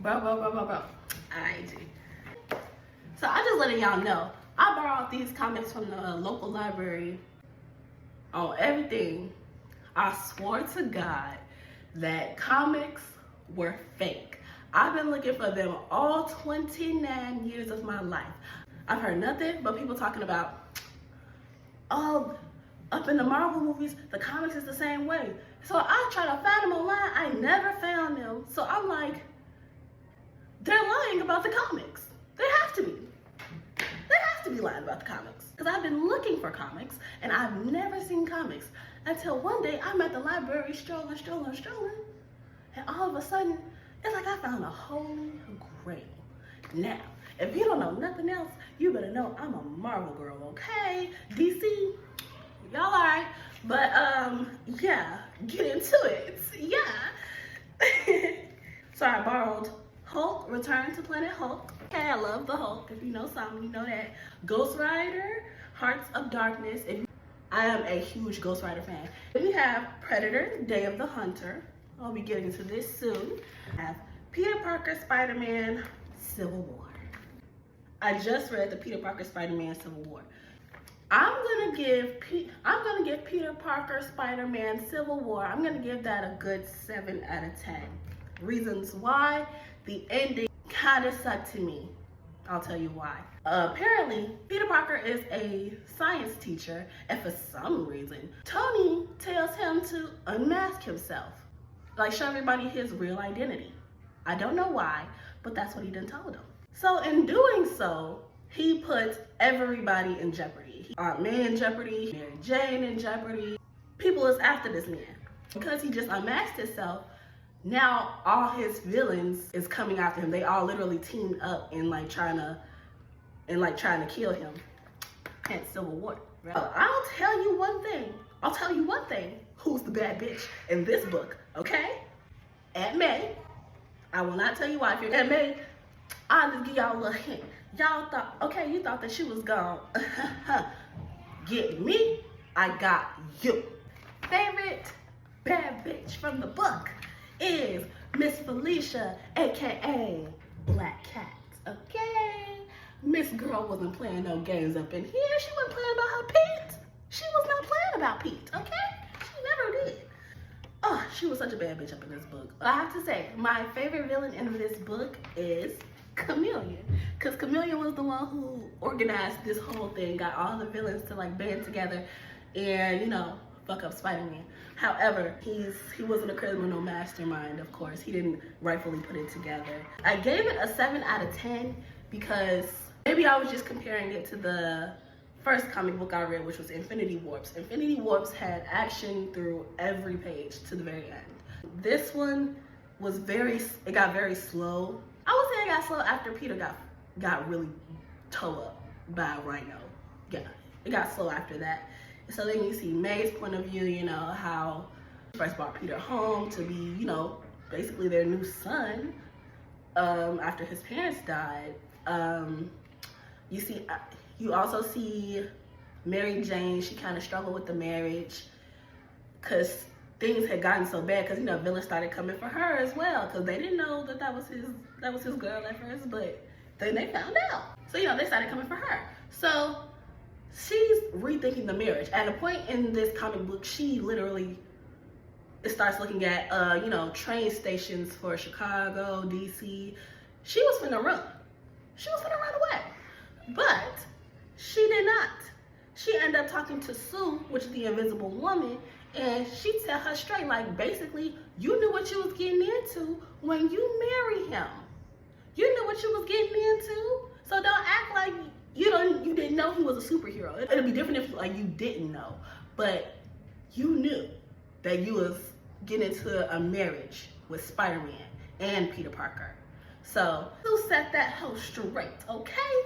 Bro. Alright, G. So I just letting y'all know, I borrowed these comics from the local library on everything. I swore to God that comics were fake. I've been looking for them all 29 years of my life. I've heard nothing but people talking about, oh, up in the Marvel movies, the comics is the same way. So I tried to find them online, I never found them. So I'm like, they're lying about the comics. They have to be. They have to be lying about the comics. Because I've been looking for comics and I've never seen comics until one day I'm at the library strolling. And all of a sudden, it's like I found a holy grail. Now, if you don't know nothing else, you better know I'm a Marvel girl, okay? DC, y'all alright. But, yeah, get into it. Yeah. So I borrowed Hulk, Return to Planet Hulk. Okay, I love the Hulk. If you know something, you know that. Ghost Rider, Hearts of Darkness. I am a huge Ghost Rider fan. Then we have Predator, Day of the Hunter. I'll be getting to this soon. I have Peter Parker, Spider-Man, Civil War. I just read the Peter Parker, Spider-Man, Civil War. I'm gonna give Peter Parker, Spider-Man, Civil War, I'm gonna give that a good 7 out of 10. Reasons why: the ending kind of sucked to me. I'll tell you why. Apparently, Peter Parker is a science teacher, and for some reason, Tony tells him to unmask himself. Like, show everybody his real identity. I don't know why, but that's what he done told him. So in doing so, he puts everybody in jeopardy. Aunt May in jeopardy, Mary Jane in jeopardy. People is after this man. Because he just unmasked himself, now all his villains is coming after him. They all literally teamed up in trying to kill him. Hence Civil War. Right? I'll tell you one thing. Who's the bad bitch in this book, okay? Aunt May. I will not tell you why. If you're Aunt May, I'll just give y'all a little hint. Y'all thought, okay, you thought that she was gone. Get me, I got you. Favorite bad bitch from the book is Miss Felicia, aka Black Cat, okay? Miss Girl wasn't playing no games up in here. She wasn't playing about her Pete. She was not playing about Pete, okay? She never did. Oh, she was such a bad bitch up in this book. But I have to say, my favorite villain in this book is Chameleon. Because Chameleon was the one who organized this whole thing, got all the villains to band together and, you know, fuck up Spider-Man. However, he wasn't a criminal mastermind, of course. He didn't rightfully put it together. I gave it a 7 out of 10 because maybe I was just comparing it to the first comic book I read, which was Infinity Warps. Infinity Warps had action through every page to the very end. This one was it got very slow. I would say it got slow after Peter got really towed up by a rhino. Yeah, it got slow after that. So then you see May's point of view, you know, how she first brought Peter home to be, you know, basically their new son after his parents died. You also see Mary Jane. She kind of struggled with the marriage because things had gotten so bad because, you know, villains started coming for her as well because they didn't know that was his girl at first, but then they found out. So, you know, they started coming for her. So she's rethinking the marriage. At a point in this comic book, she literally starts looking at, you know, train stations for Chicago, DC. She was finna run. She was finna run away. But she did not. She ended up talking to Sue, which is the Invisible Woman, and she tell her straight, like, basically, you knew what you was getting into when you married him. You knew what you was getting into. So don't act like you didn't know he was a superhero. It'd be different if you didn't know, but you knew that you was getting into a marriage with Spider-Man and Peter Parker. So Sue set that hoe straight, okay?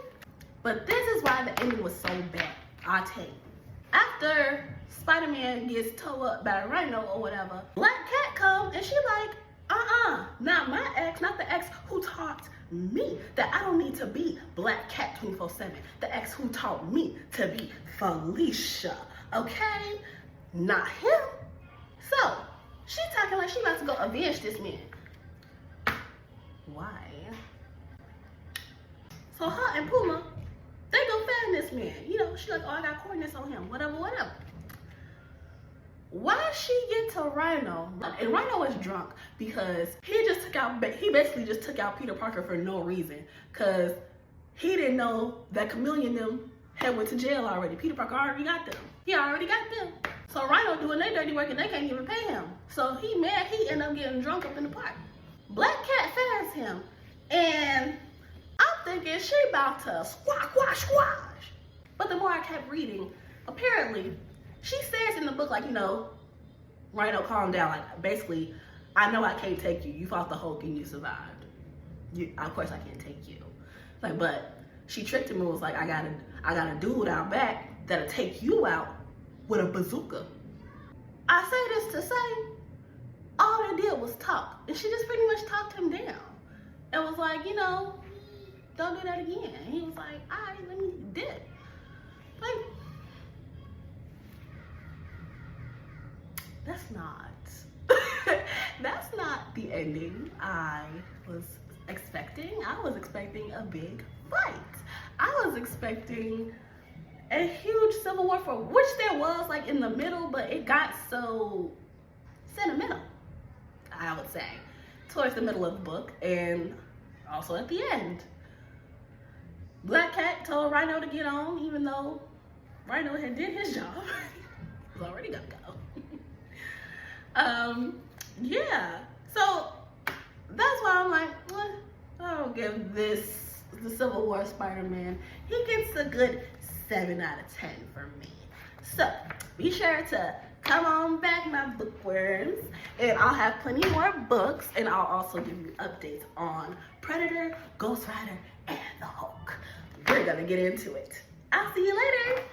But this is why the ending was so bad. I'll tell you. After Spider-Man gets towed up by a rhino or whatever, Black Cat comes and she like, not my ex, not the ex who taught me that I don't need to be Black Cat 24/7. The ex who taught me to be Felicia, okay? Not him. So, she talking like she about to go avenge this man. Why? So her and Puma, they go fan this man. You know, she like, oh, I got coordinates on him, whatever, whatever. Why she get to Rhino? And Rhino is drunk because he basically just took out Peter Parker for no reason. Cause he didn't know that Chameleon them had went to jail already. Peter Parker already got them. He already got them. So Rhino doing their dirty work and they can't even pay him. So he mad, he end up getting drunk up in the park. Black Cat fans him. And I'm thinking she about to squash. But the more I kept reading, apparently, she says in the book, like, you know, Rhino, calm down. Like, basically, I know I can't take you. You fought the Hulk and you survived. Of course, I can't take you. Like, but she tricked him and was like, I got a dude out back that'll take you out with a bazooka. I say this to say, all they did was talk. And she just pretty much talked him down. And was like, you know, don't do that again. And he was like, all right, let me dip. Like, that's not the ending I was expecting. I was expecting a big fight. I was expecting a huge civil war, for which there was, like, in the middle, but it got so sentimental, I would say, towards the middle of the book and also at the end. Black Cat told Rhino to get on, even though Rhino had did his job. He was already gonna go. Yeah, so that's why I'm like, well, I'll give this the Civil War Spider-Man. He gets a good 7 out of 10 for me. So be sure to come on back, my bookworms, and I'll have plenty more books, and I'll also give you updates on Predator, Ghost Rider, and the Hulk. We're gonna get into it. I'll see you later.